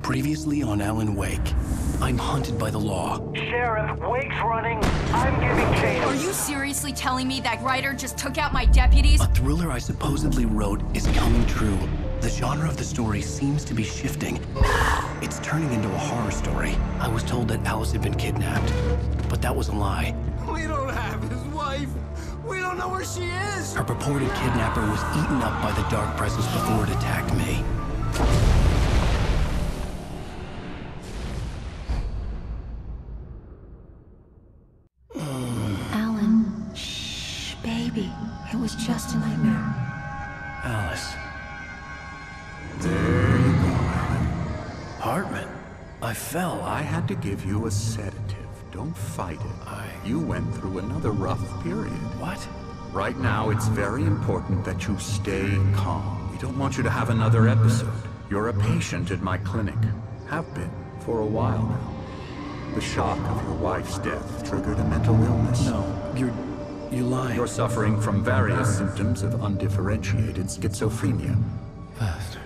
Previously on Alan Wake, I'm hunted by the law. Sheriff, Wake's running. I'm giving chase. Are you seriously telling me that writer just took out my deputies? A thriller I supposedly wrote is coming true. The genre of the story seems to be shifting. It's turning into a horror story. I was told that Alice had been kidnapped, but that was a lie. We don't have his wife. We don't know where she is. Her purported kidnapper was eaten up by the dark presence before it attacked me. Alan, shh, baby. It was just a nightmare. Alice. There you go, Alan. Hartman. I fell. I had to give you a sedative. Don't fight it. You went through another rough period. What? Right now, it's very important that you stay calm. We don't want you to have another episode. You're a patient at my clinic. Have been for a while now. The shock of your wife's death triggered a mental illness. No, you lie. You're suffering from various symptoms of undifferentiated schizophrenia. Bastard.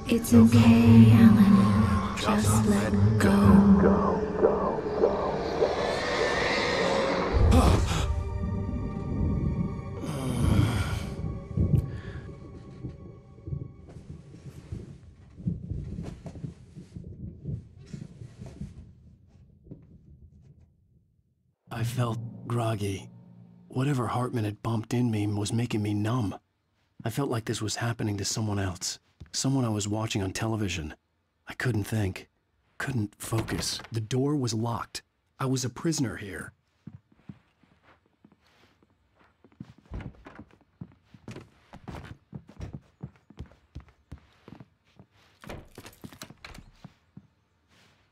It's okay, Alan. Just let go. I felt groggy. Whatever Hartman had bumped in me was making me numb. I felt like this was happening to someone else. Someone I was watching on television. I couldn't think. Couldn't focus. The door was locked. I was a prisoner here.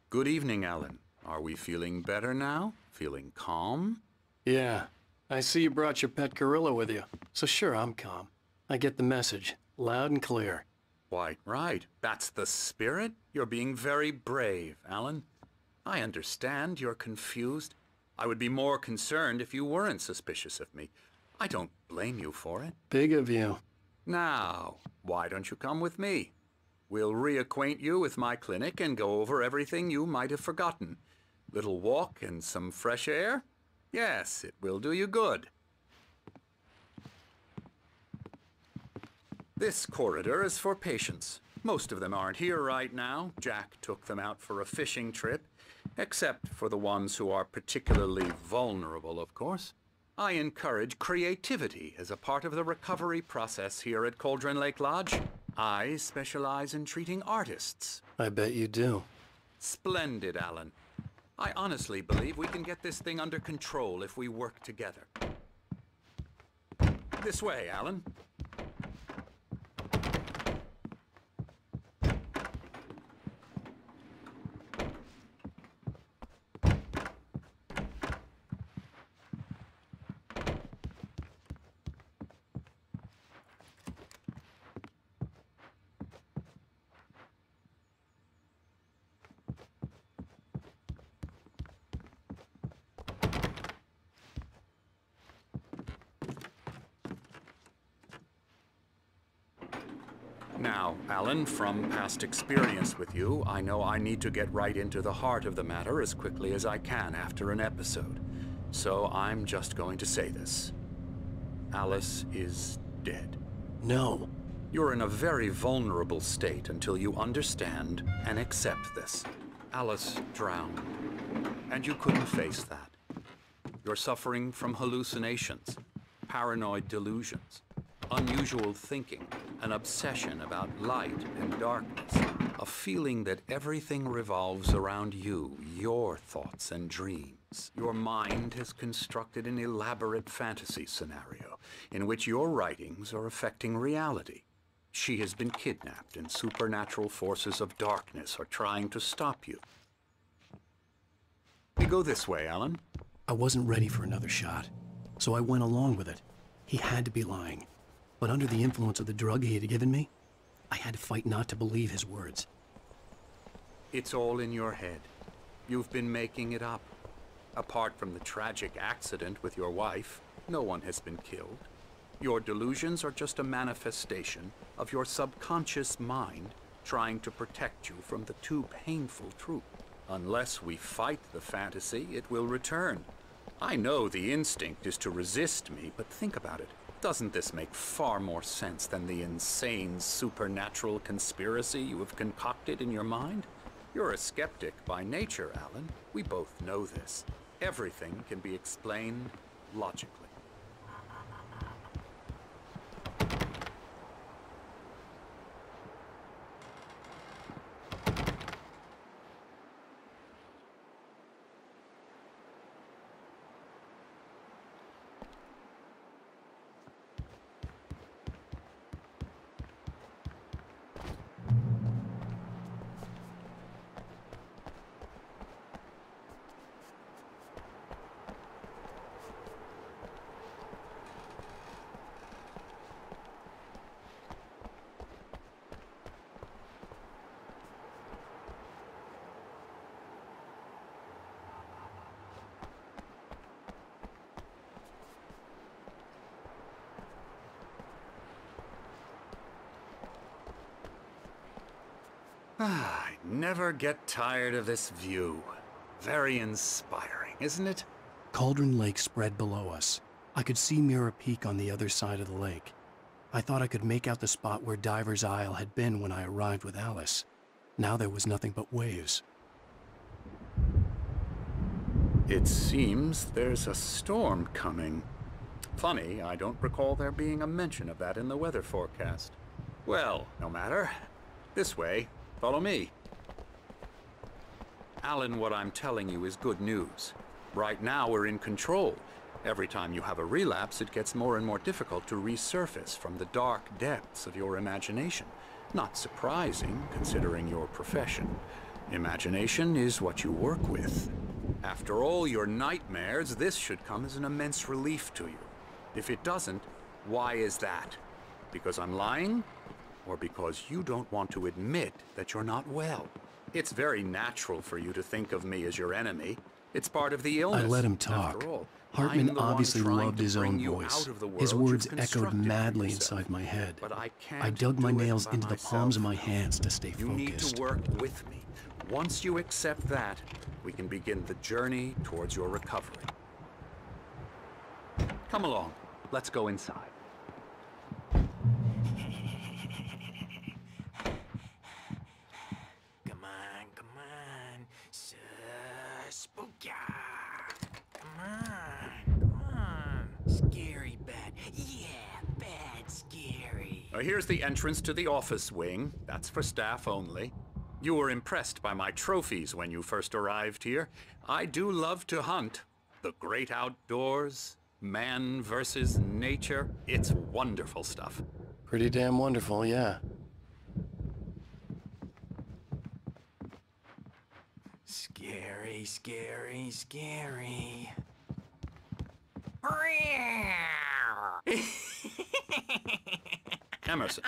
Good evening, Alan. Are we feeling better now? Feeling calm? Yeah. I see you brought your pet gorilla with you. So sure, I'm calm. I get the message. Loud and clear. Why, right. That's the spirit. You're being very brave, Alan. I understand you're confused. I would be more concerned if you weren't suspicious of me. I don't blame you for it. Big of you. Now, why don't you come with me? We'll reacquaint you with my clinic and go over everything you might have forgotten. Little walk and some fresh air? Yes, it will do you good. This corridor is for patients. Most of them aren't here right now. Jack took them out for a fishing trip, except for the ones who are particularly vulnerable, of course. I encourage creativity as a part of the recovery process here at Cauldron Lake Lodge. I specialize in treating artists. I bet you do. Splendid, Alan. I honestly believe we can get this thing under control if we work together. This way, Alan. Now, Alan, from past experience with you, I know I need to get right into the heart of the matter as quickly as I can after an episode. So I'm just going to say this. Alice is dead. No. You're in a very vulnerable state until you understand and accept this. Alice drowned, and you couldn't face that. You're suffering from hallucinations, paranoid delusions, unusual thinking, an obsession about light and darkness, a feeling that everything revolves around you, your thoughts and dreams. Your mind has constructed an elaborate fantasy scenario in which your writings are affecting reality. She has been kidnapped and supernatural forces of darkness are trying to stop you. We go this way, Alan. I wasn't ready for another shot, so I went along with it. He had to be lying. But under the influence of the drug he had given me, I had to fight not to believe his words. It's all in your head. You've been making it up. Apart from the tragic accident with your wife, no one has been killed. Your delusions are just a manifestation of your subconscious mind trying to protect you from the too painful truth. Unless we fight the fantasy, it will return. I know the instinct is to resist me, but think about it. Doesn't this make far more sense than the insane supernatural conspiracy you have concocted in your mind? You're a skeptic by nature, Alan. We both know this. Everything can be explained logically. I never get tired of this view. Very inspiring, isn't it? Cauldron Lake spread below us. I could see Mirror Peak on the other side of the lake. I thought I could make out the spot where Diver's Isle had been when I arrived with Alice. Now there was nothing but waves. It seems there's a storm coming. Funny, I don't recall there being a mention of that in the weather forecast. Well, no matter. This way. Follow me. Alan, what I'm telling you is good news. Right now, we're in control. Every time you have a relapse, it gets more and more difficult to resurface from the dark depths of your imagination. Not surprising, considering your profession. Imagination is what you work with. After all your nightmares, this should come as an immense relief to you. If it doesn't, why is that? Because I'm lying? Or because you don't want to admit that you're not well? It's very natural for you to think of me as your enemy. It's part of the illness. I let him talk. After all, Hartman obviously loved his own voice. His words echoed madly inside my head. But I dug my nails into the palms of my hands to stay You need focused. to work with me. Once you accept that, we can begin the journey towards your recovery. Come along. Let's go inside. Come on, spooky. Come on, scary bad. Yeah, bad scary. Here's the entrance to the office wing. That's for staff only. You were impressed by my trophies when you first arrived here. I do love to hunt. The great outdoors, man versus nature. It's wonderful stuff. Pretty damn wonderful, yeah. Scary, scary, scary. Emerson.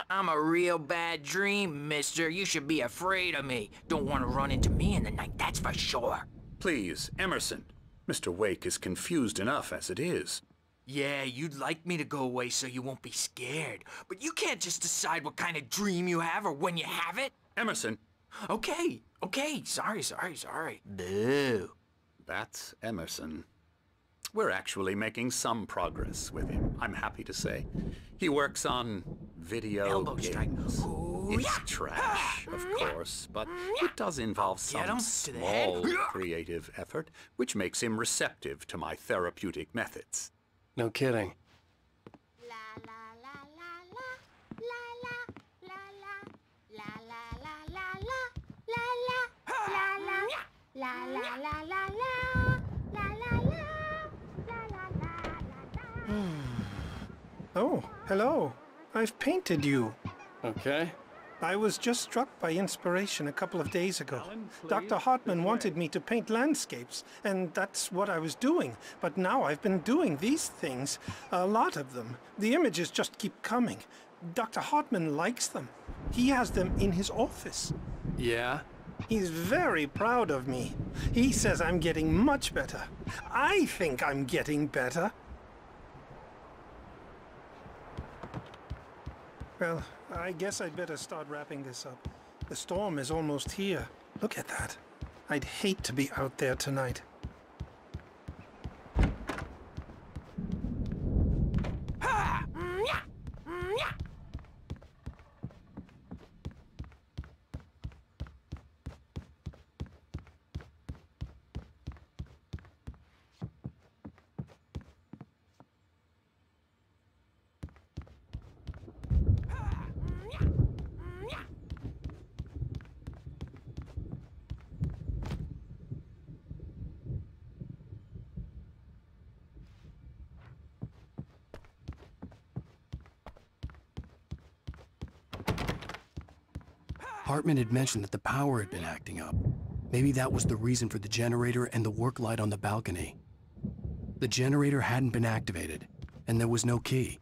I'm a real bad dream, mister. You should be afraid of me. Don't want to run into me in the night, that's for sure. Please, Emerson. Mr. Wake is confused enough as it is. Yeah, you'd like me to go away so you won't be scared. But you can't just decide what kind of dream you have or when you have it. Emerson. Okay, sorry. Boo. That's Emerson. We're actually making some progress with him, I'm happy to say. He works on video Elbow strike. games. Ooh, It's yeah. trash, of course, but it does involve Get some him to the head. small creative effort, which makes him receptive to my therapeutic methods. No kidding. Oh, hello. I've painted you. Okay. I was just struck by inspiration a couple of days ago. Dr. Hartman wanted me to paint landscapes, and that's what I was doing. But now I've been doing these things, a lot of them. The images just keep coming. Dr. Hartman likes them. He has them in his office. Yeah? He's very proud of me. He says I'm getting much better. I think I'm getting better. Well, I guess I'd better start wrapping this up. The storm is almost here. Look at that. I'd hate to be out there tonight. Hartman had mentioned that the power had been acting up. Maybe that was the reason for the generator and the work light on the balcony. The generator hadn't been activated, and there was no key.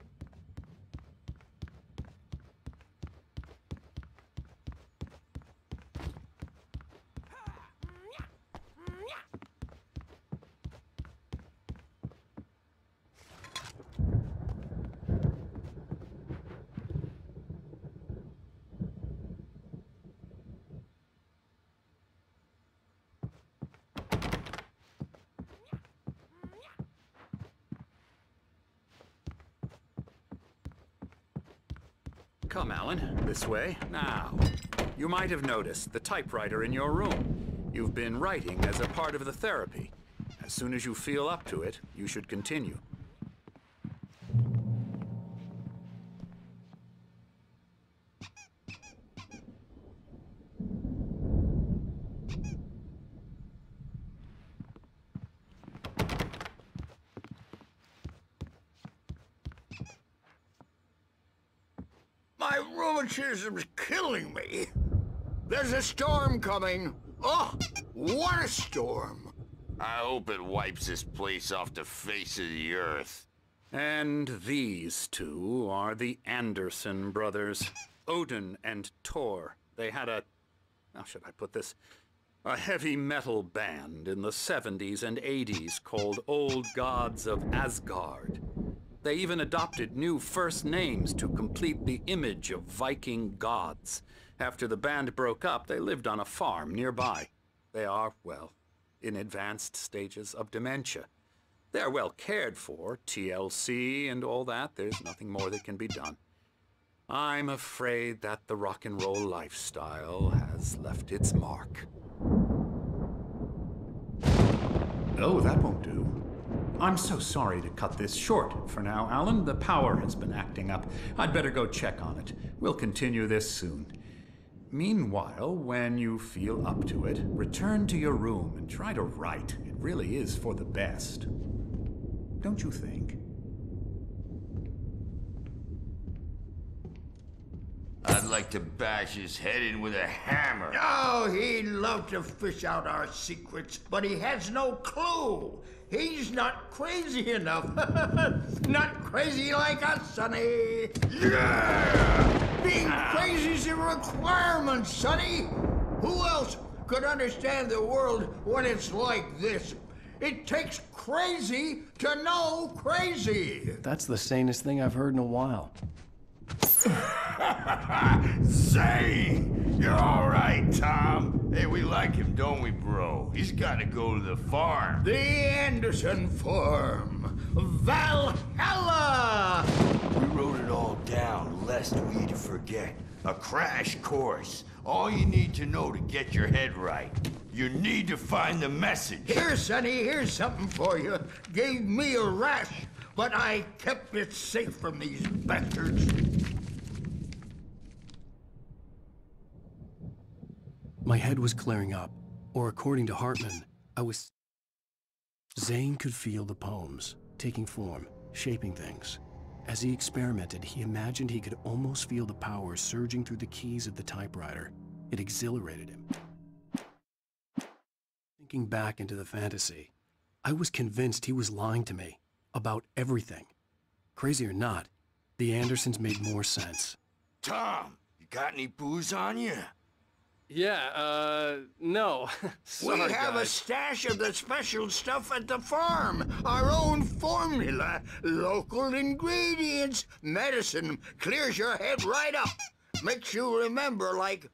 Come, Alan, this way. Now, you might have noticed the typewriter in your room. You've been writing as a part of the therapy. As soon as you feel up to it, you should continue. My rheumatism's killing me. There's a storm coming. Oh, what a storm. I hope it wipes this place off the face of the earth. And these two are the Anderson brothers, Odin and Thor. They had how should I put this? A heavy metal band in the 70s and 80s called Old Gods of Asgard. They even adopted new first names to complete the image of Viking gods. After the band broke up, they lived on a farm nearby. They are, well, in advanced stages of dementia. They're well cared for, TLC and all that. There's nothing more that can be done. I'm afraid that the rock and roll lifestyle has left its mark. Oh, that won't do. I'm so sorry to cut this short for now, Alan. The power has been acting up. I'd better go check on it. We'll continue this soon. Meanwhile, when you feel up to it, return to your room and try to write. It really is for the best. Don't you think? I'd like to bash his head in with a hammer. Oh, he'd love to fish out our secrets, but he has no clue. He's not crazy enough. Not crazy like us, Sonny. Yeah! Being crazy's a requirement, Sonny. Who else could understand the world when it's like this? It takes crazy to know crazy. That's the sanest thing I've heard in a while. Zane! You're all right, Tom. Hey, we like him, don't we, bro? He's got to go to the farm. The Anderson farm. Valhalla! We wrote it all down, lest we forget. A crash course. All you need to know to get your head right. You need to find the message. Here, Sonny, here's something for you. Gave me a rash, but I kept it safe from these bastards. My head was clearing up, or according to Hartman, Zane could feel the poems, taking form, shaping things. As he experimented, he imagined he could almost feel the power surging through the keys of the typewriter. It exhilarated him. Thinking back into the fantasy, I was convinced he was lying to me about everything. Crazy or not, the Andersons made more sense. Tom, you got any booze on you? Yeah, no. Sorry, We have a guys. stash of the special stuff at the farm. Our own formula, local ingredients, medicine, clears your head right up. Makes you remember like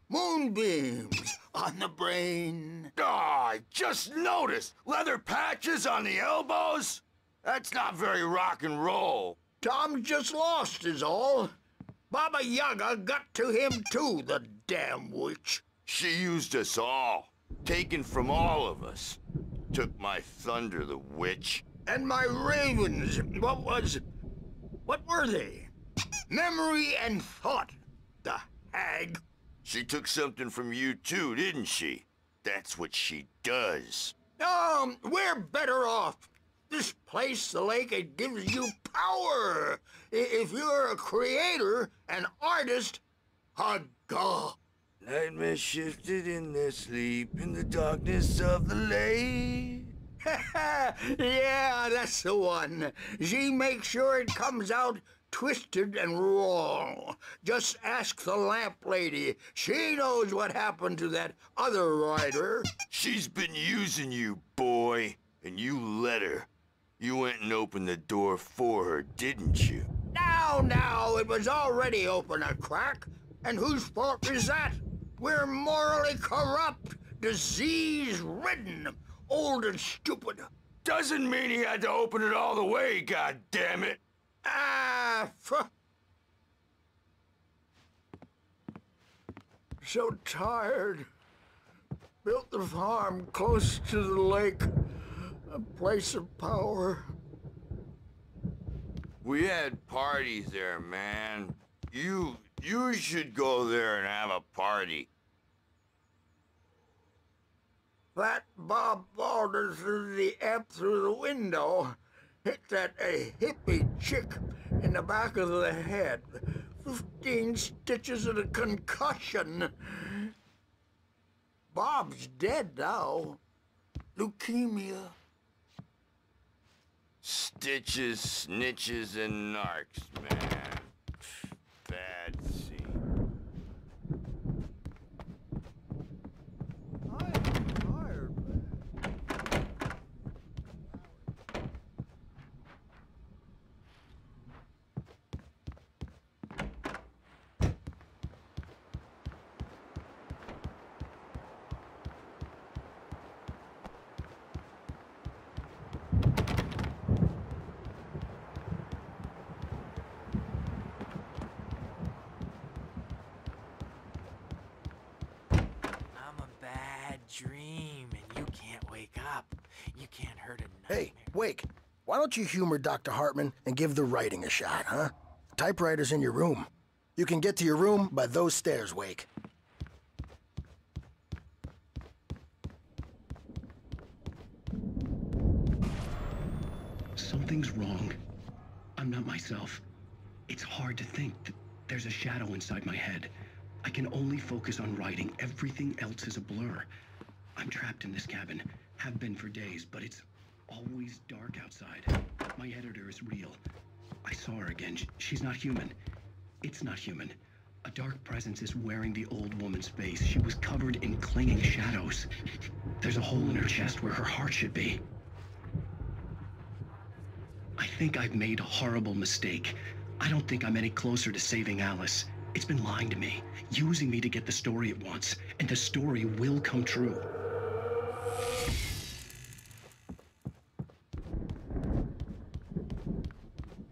moonbeams on the brain. I just noticed! Leather patches on the elbows? That's not very rock and roll. Tom just lost is all. Baba Yaga got to him too, the damn witch. She used us all. Taken from all of us. Took my thunder, the witch. And my ravens, what were they? Memory and thought, the hag. She took something from you too, didn't she? That's what she does. We're better off. This place, the lake, it gives you power. If you're a creator, an artist, a god. Nightmare shifted in their sleep in the darkness of the lake. Yeah, that's the one. She makes sure it comes out twisted and raw. Just ask the lamp lady. She knows what happened to that other rider. She's been using you, boy, and you let her. You went and opened the door for her, didn't you? Now, it was already open a crack. And whose fault is that? We're morally corrupt, disease-ridden, old and stupid. Doesn't mean he had to open it all the way, goddammit. So tired. Built the farm close to the lake. A place of power. We had parties there, man. You should go there and have a party. That Bob Balder threw the amp through the window. Hit that hippie chick in the back of the head. 15 stitches and a concussion. Bob's dead now. Leukemia. Stitches, snitches, and narcs, man. Bad scene. I'm tired, man. Dream, and you can't wake up. You can't hurt a nightmare. Hey, Wake, why don't you humor Dr. Hartman and give the writing a shot, huh? The typewriter's in your room. You can get to your room by those stairs, Wake. Something's wrong. I'm not myself. It's hard to think that there's a shadow inside my head. I can only focus on writing. Everything else is a blur. I'm trapped in this cabin. Have been for days, but it's always dark outside. My editor is real. I saw her again. She's not human. It's not human. A dark presence is wearing the old woman's face. She was covered in clinging shadows. There's a hole in her chest where her heart should be. I think I've made a horrible mistake. I don't think I'm any closer to saving Alice. It's been lying to me, using me to get the story it wants, and the story will come true.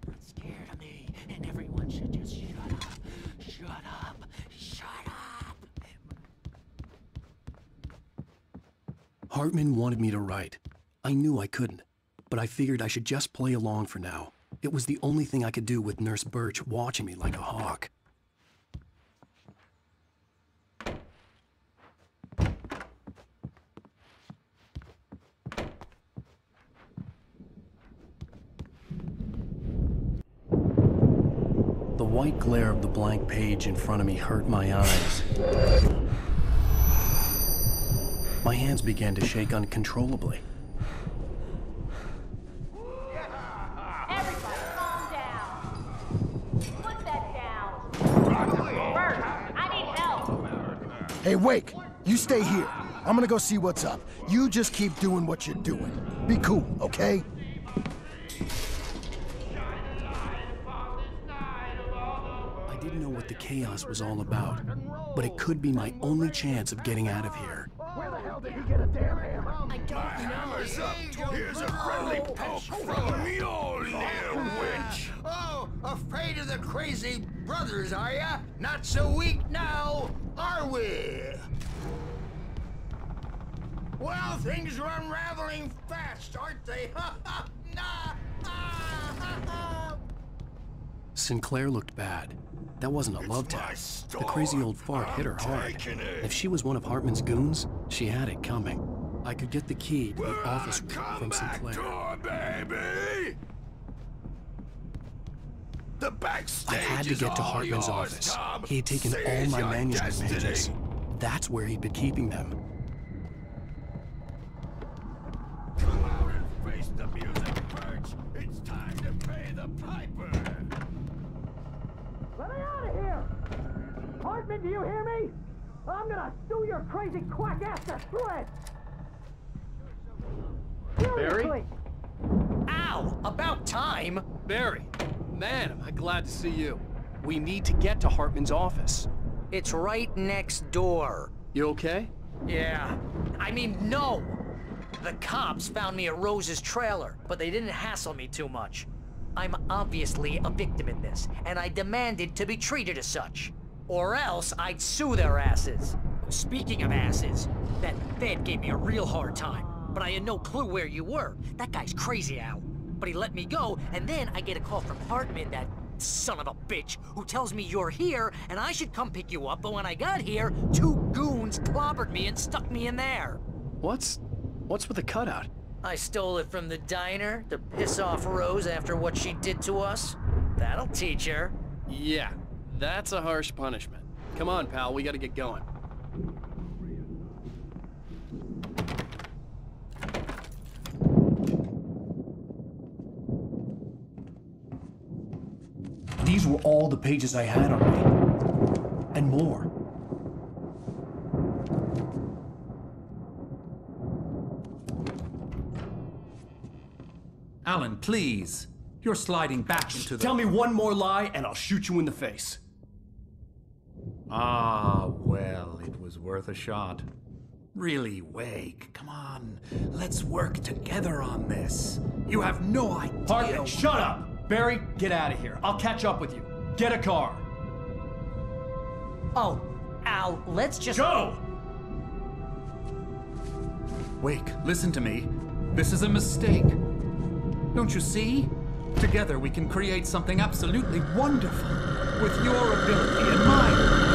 Not scared of me, and everyone should just shut up. Shut up. Shut up. Hartman wanted me to write. I knew I couldn't, but I figured I should just play along for now. It was the only thing I could do with Nurse Birch watching me like a hawk. The white glare of the blank page in front of me hurt my eyes. My hands began to shake uncontrollably. Everybody, calm down. Put that down. Bert, I need help. Hey, Wake, you stay here. I'm gonna go see what's up. You just keep doing what you're doing. Be cool, okay? I didn't know what the chaos was all about, but it could be my only chance of getting out of here. Where the hell did he get a damn hammer? My hammer's up. Here's a friendly poke from Mjolnir, witch. Oh, afraid of the crazy brothers, are ya? Not so weak now, are we? Well, things are unraveling fast, aren't they? Sinclair looked bad. That wasn't a love tap. The crazy old fart hit her hard. If she was one of Hartman's goons, she had it coming. I could get the key to the office room from Sinclair. Baby. The backstage I had to get to Hartman's office. He had taken all my manuscript pages. That's where he'd been keeping them. Come out and face the music, Birch. It's time to pay the piper. Let me out of here! Hartman, do you hear me? I'm gonna sue your crazy quack ass to shreds! Barry? Ow! About time! Barry, man, am I glad to see you. We need to get to Hartman's office. It's right next door. You okay? Yeah. I mean, no! The cops found me at Rose's trailer, but they didn't hassle me too much. I'm obviously a victim in this, and I demanded to be treated as such. Or else I'd sue their asses. Speaking of asses, that Fed gave me a real hard time, but I had no clue where you were. That guy's crazy, Al. But he let me go, and then I get a call from Hartman, that son of a bitch, who tells me you're here, and I should come pick you up, but when I got here, 2 goons clobbered me and stuck me in there. What's with the cutout? I stole it from the diner to piss off Rose after what she did to us. That'll teach her. Yeah, that's a harsh punishment. Come on, pal, we gotta get going. These were all the pages I had on me. And more. Alan, please. You're sliding back into the... Tell me one more lie and I'll shoot you in the face. Ah, well, it was worth a shot. Really, Wake, come on. Let's work together on this. You have no idea... Hartman, shut up! Barry, get out of here. I'll catch up with you. Get a car. Oh, Al, let's just... Go! Wake, listen to me. This is a mistake. Don't you see? Together we can create something absolutely wonderful. With your ability and mine.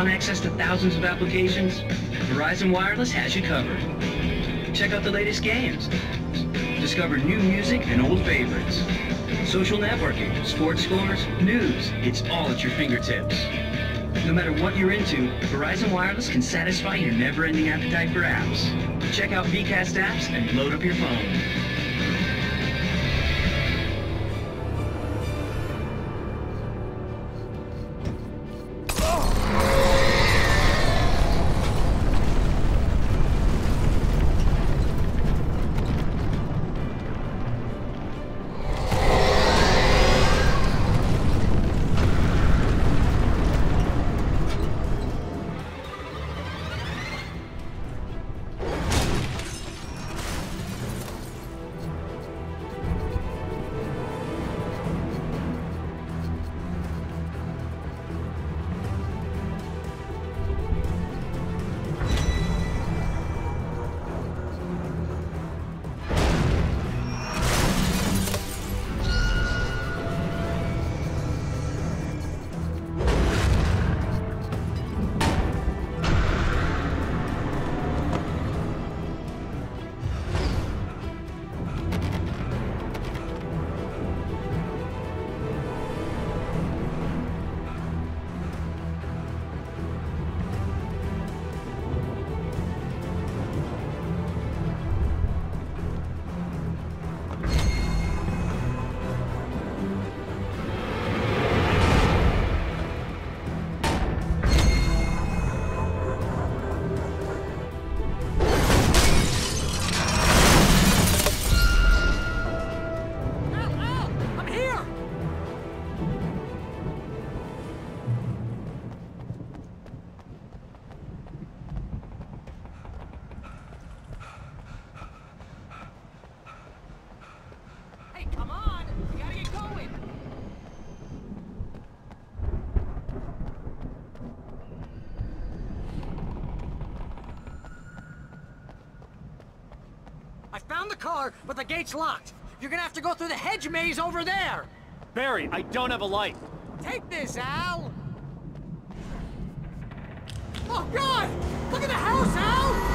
Want access to thousands of applications? Verizon Wireless has you covered. Check out the latest games. Discover new music and old favorites. Social networking, sports scores, news. It's all at your fingertips. No matter what you're into, Verizon Wireless can satisfy your never-ending appetite for apps. Check out VCast apps and load up your phone. I found the car, but the gate's locked. You're gonna have to go through the hedge maze over there. Barry, I don't have a light. Take this, Al. Oh, God! Look at the house, Al!